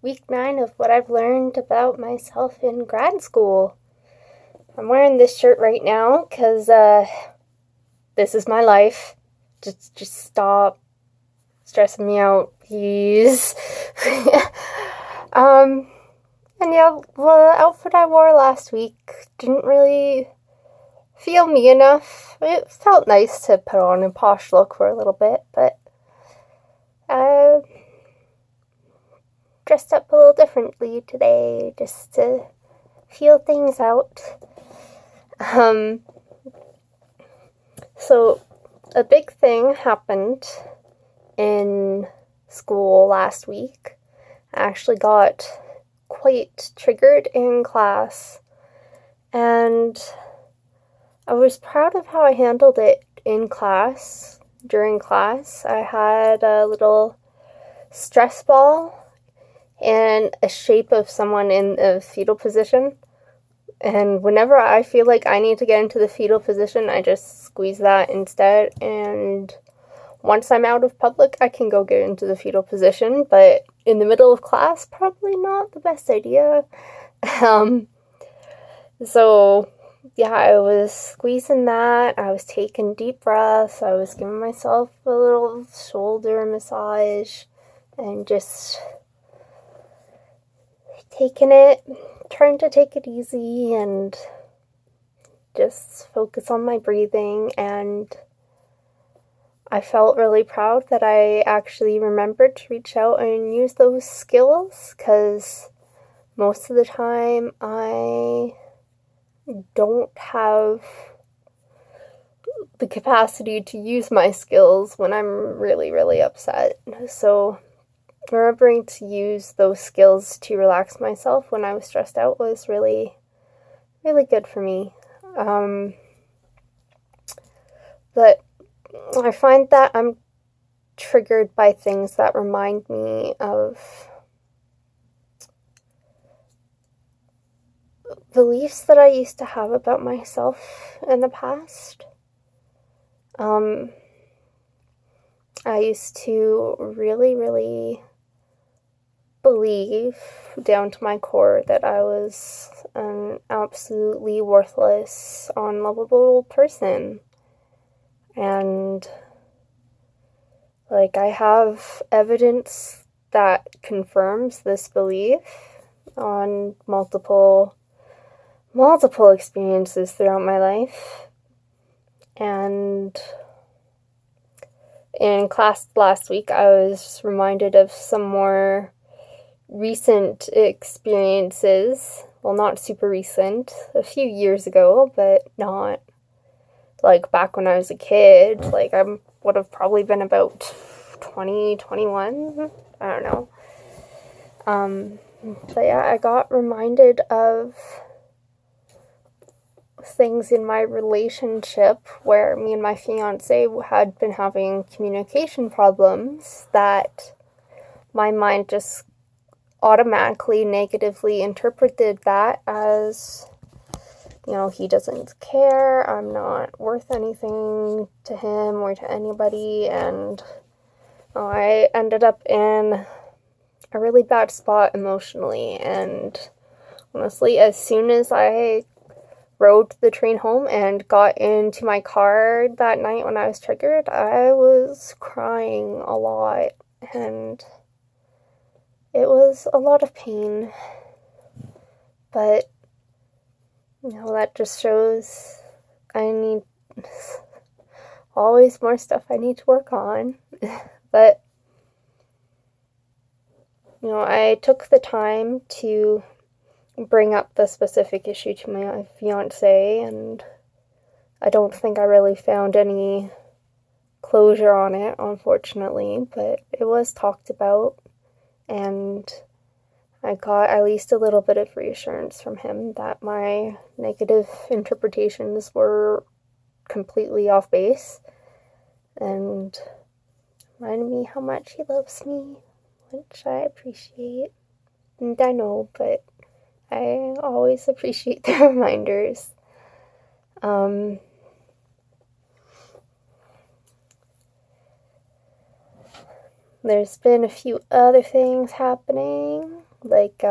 week 9 of what I've learned about myself in grad school. I'm wearing this shirt right now because this is my life. Just stop stressing me out, please. And yeah, the outfit I wore last week didn't really feel me enough. It felt nice to put on a posh look for a little bit, but I dressed up a little differently today just to feel things out. So a big thing happened in school last week. I actually got quite triggered in class, and I was proud of how I handled it in class. During class, I had a little stress ball in a shape of someone in a fetal position. And whenever I feel like I need to get into the fetal position, I just squeeze that instead. And once I'm out of public, I can go get into the fetal position. But in the middle of class, probably not the best idea. So yeah, I was squeezing that. I was taking deep breaths. I was giving myself a little shoulder massage and just trying to take it easy and just focus on my breathing. And I felt really proud that I actually remembered to reach out and use those skills, because most of the time I don't have the capacity to use my skills when I'm really, really upset. So remembering to use those skills to relax myself when I was stressed out was really, really good for me. But I find that I'm triggered by things that remind me of beliefs that I used to have about myself in the past. I used to really, really believe down to my core that I was an absolutely worthless, unlovable person. And I have evidence that confirms this belief on multiple experiences throughout my life. And in class last week, I was reminded of some more recent experiences. Well, not super recent, a few years ago, but not back when I was a kid. I would have probably been about 20, 21. I don't know. But yeah, I got reminded of things in my relationship where me and my fiance had been having communication problems that my mind just automatically negatively interpreted that as, he doesn't care, I'm not worth anything to him or to anybody, and I ended up in a really bad spot emotionally. And honestly, as soon as I rode the train home and got into my car that night when I was triggered, I was crying a lot, and it was a lot of pain. But that just shows I need always more stuff I need to work on. But I took the time to bring up the specific issue to my fiance, and I don't think I really found any closure on it, unfortunately, but it was talked about, and I got at least a little bit of reassurance from him that my negative interpretations were completely off base, and reminded me how much he loves me, which I appreciate. And I know, but I always appreciate the reminders. There's been a few other things happening. like,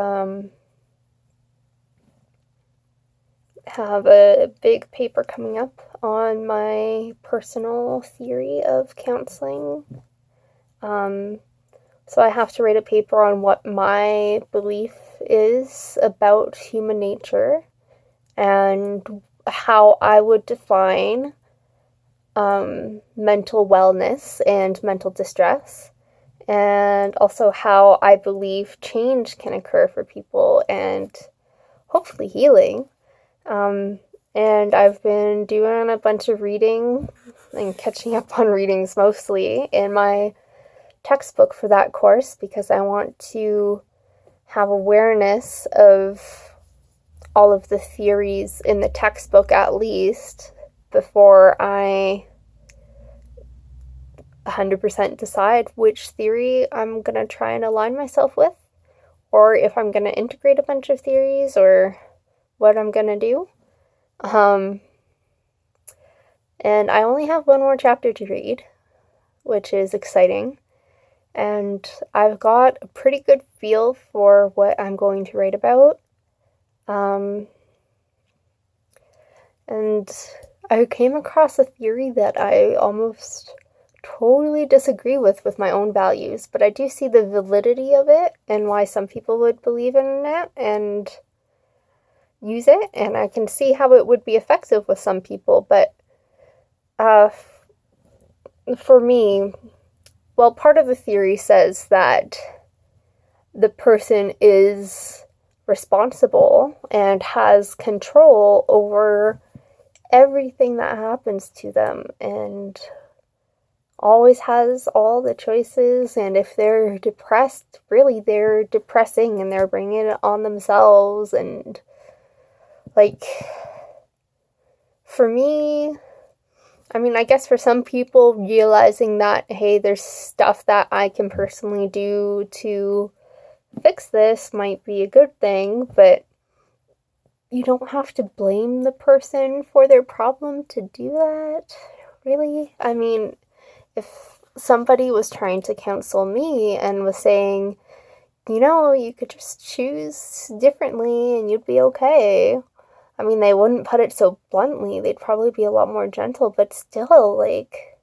have a big paper coming up on my personal theory of counseling. So I have to write a paper on what my belief is about human nature and how I would define mental wellness and mental distress, and also how I believe change can occur for people and hopefully healing. And I've been doing a bunch of reading and catching up on readings mostly in my textbook for that course because I want to have awareness of all of the theories in the textbook at least before I 100% decide which theory I'm going to try and align myself with, or if I'm going to integrate a bunch of theories, or what I'm going to do. And I only have one more chapter to read, which is exciting. And I've got a pretty good feel for what I'm going to write about. And I came across a theory that I almost totally disagree with my own values, but I do see the validity of it and why some people would believe in it and use it, and I can see how it would be effective with some people, but for me, well, part of the theory says that the person is responsible and has control over everything that happens to them and always has all the choices, and if they're depressed, really they're depressing and they're bringing it on themselves. And like, for me, I mean, I guess for some people, realizing that, hey, there's stuff that I can personally do to fix this might be a good thing, but you don't have to blame the person for their problem to do that, really. I mean, if somebody was trying to counsel me and was saying, you know, you could just choose differently and you'd be okay. I mean, they wouldn't put it so bluntly. They'd probably be a lot more gentle, but still, like,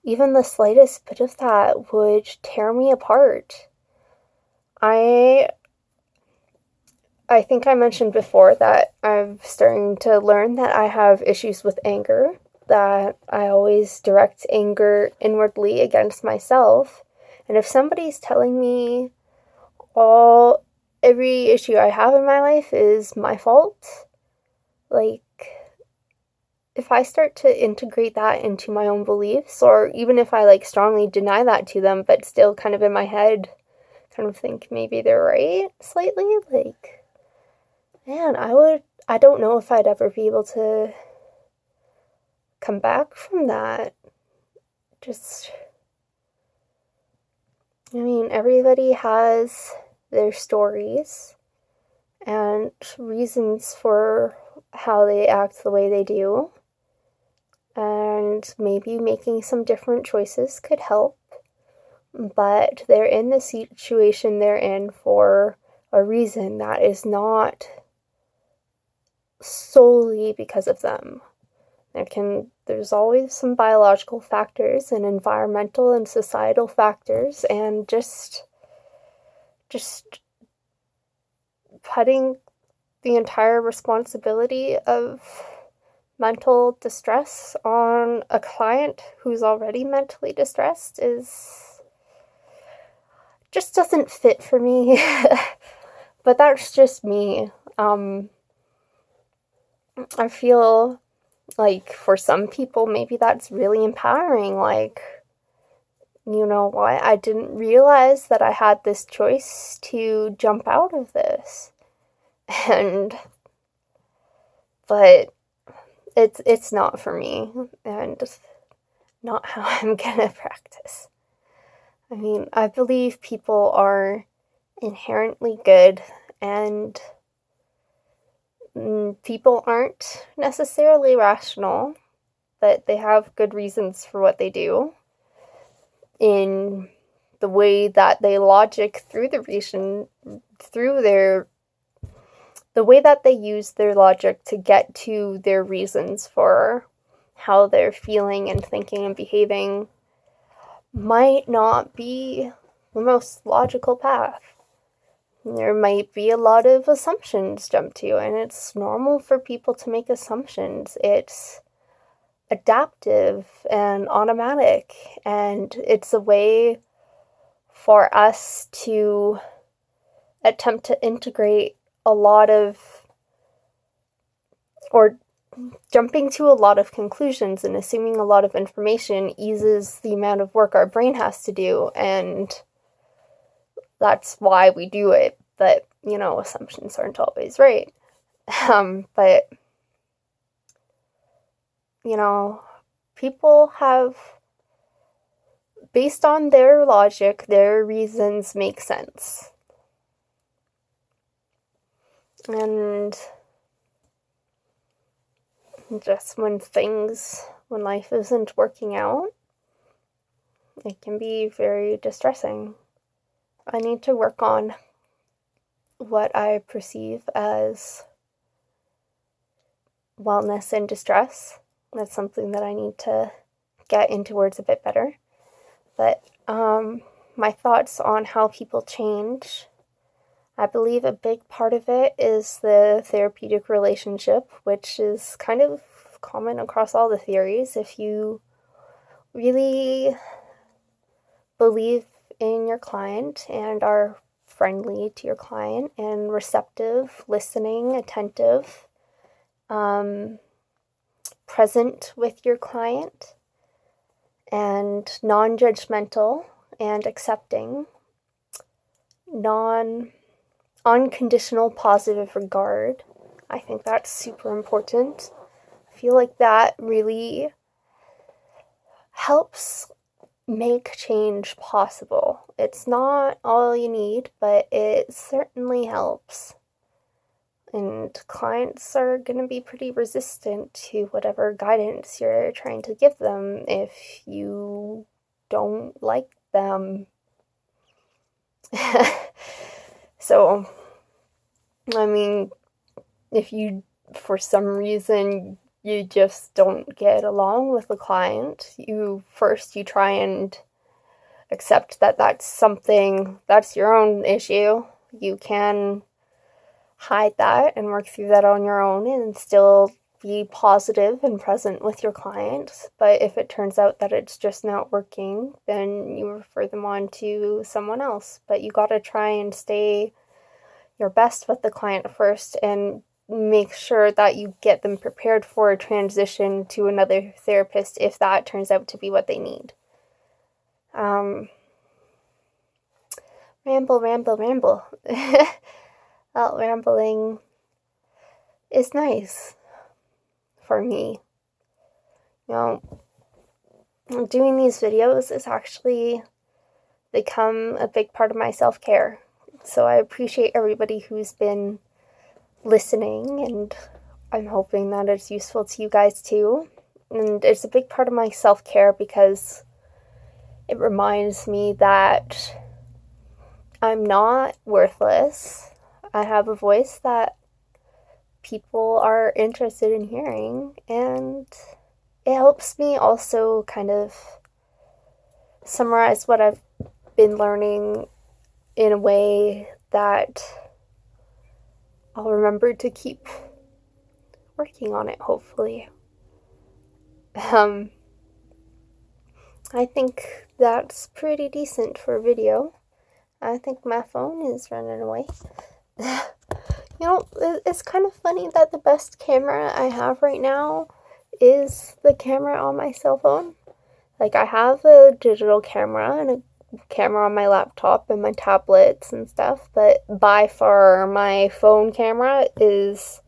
even the slightest bit of that would tear me apart. I think I mentioned before that I'm starting to learn that I have issues with anger, that I always direct anger inwardly against myself. And if somebody's telling me every issue I have in my life is my fault, like, if I start to integrate that into my own beliefs, or even if I, like, strongly deny that to them, but still kind of in my head kind of think maybe they're right slightly, like, man, I don't know if I'd ever be able to come back from that. Just, I mean, everybody has their stories and reasons for how they act the way they do, and maybe making some different choices could help, but they're in the situation they're in for a reason that is not solely because of them. There's always some biological factors and environmental and societal factors, and just putting the entire responsibility of mental distress on a client who's already mentally distressed just doesn't fit for me. But that's just me. I feel like for some people, maybe that's really empowering. Like, you know what? I didn't realize that I had this choice to jump out of this. But it's not for me, and not how I'm gonna practice. I mean, I believe people are inherently good, and people aren't necessarily rational, but they have good reasons for what they do in the way that they logic through the way that they use their logic to get to their reasons for how they're feeling and thinking and behaving might not be the most logical path. There might be a lot of assumptions jumped to, and it's normal for people to make assumptions. It's adaptive and automatic, and it's a way for us to attempt to integrate a lot of, or jumping to a lot of conclusions and assuming a lot of information eases the amount of work our brain has to do, and that's why we do it. But, assumptions aren't always right. But, people have, based on their logic, their reasons make sense. And just when life isn't working out, it can be very distressing. I need to work on what I perceive as wellness in distress. That's something that I need to get into words a bit better. But my thoughts on how people change, I believe a big part of it is the therapeutic relationship, which is kind of common across all the theories. If you really believe in your client and are friendly to your client and receptive, listening, attentive, present with your client, and non-judgmental and accepting, unconditional positive regard. I think that's super important. I feel like that really helps make change possible. It's not all you need, but it certainly helps. And clients are going to be pretty resistant to whatever guidance you're trying to give them if you don't like them. So, if you, for some reason, you just don't get along with the client, you try and accept that that's your own issue. You can hide that and work through that on your own and still be positive and present with your clients. But if it turns out that it's just not working, then you refer them on to someone else. But you gotta try and stay your best with the client first and make sure that you get them prepared for a transition to another therapist if that turns out to be what they need. Ramble. Well, rambling is nice for me. Doing these videos has actually become a big part of my self-care. So I appreciate everybody who's been listening, and I'm hoping that it's useful to you guys too. And it's a big part of my self-care because it reminds me that I'm not worthless. I have a voice that people are interested in hearing, and it helps me also kind of summarize what I've been learning in a way that I'll remember to keep working on it, hopefully. I think that's pretty decent for a video. I think my phone is running away. It's kind of funny that the best camera I have right now is the camera on my cell phone. Like, I have a digital camera and a camera on my laptop and my tablets and stuff, but by far my phone camera is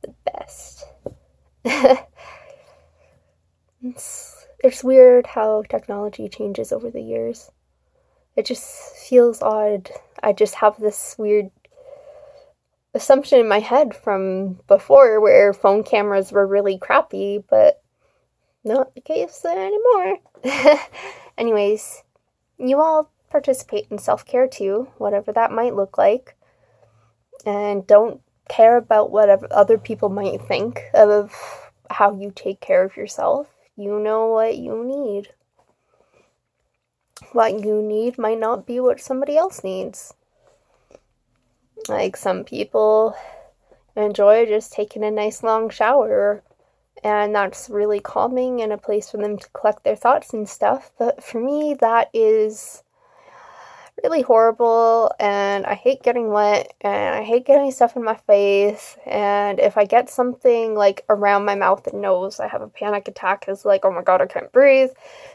the best. It's weird how technology changes over the years. It just feels odd. I just have this weird assumption in my head from before where phone cameras were really crappy, but not the case anymore. Anyways, you all participate in self-care too, whatever that might look like. And don't care about what other people might think of how you take care of yourself. You know what you need. What you need might not be what somebody else needs. Like, some people enjoy just taking a nice long shower, and that's really calming and a place for them to collect their thoughts and stuff. But for me, that is really horrible, and I hate getting wet, and I hate getting stuff in my face, and if I get something like around my mouth and nose, I have a panic attack. It's like, oh my god, I can't breathe.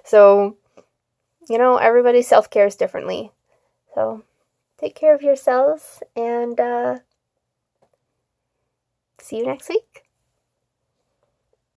So, everybody's self-care is differently. So, take care of yourselves, and see you next week.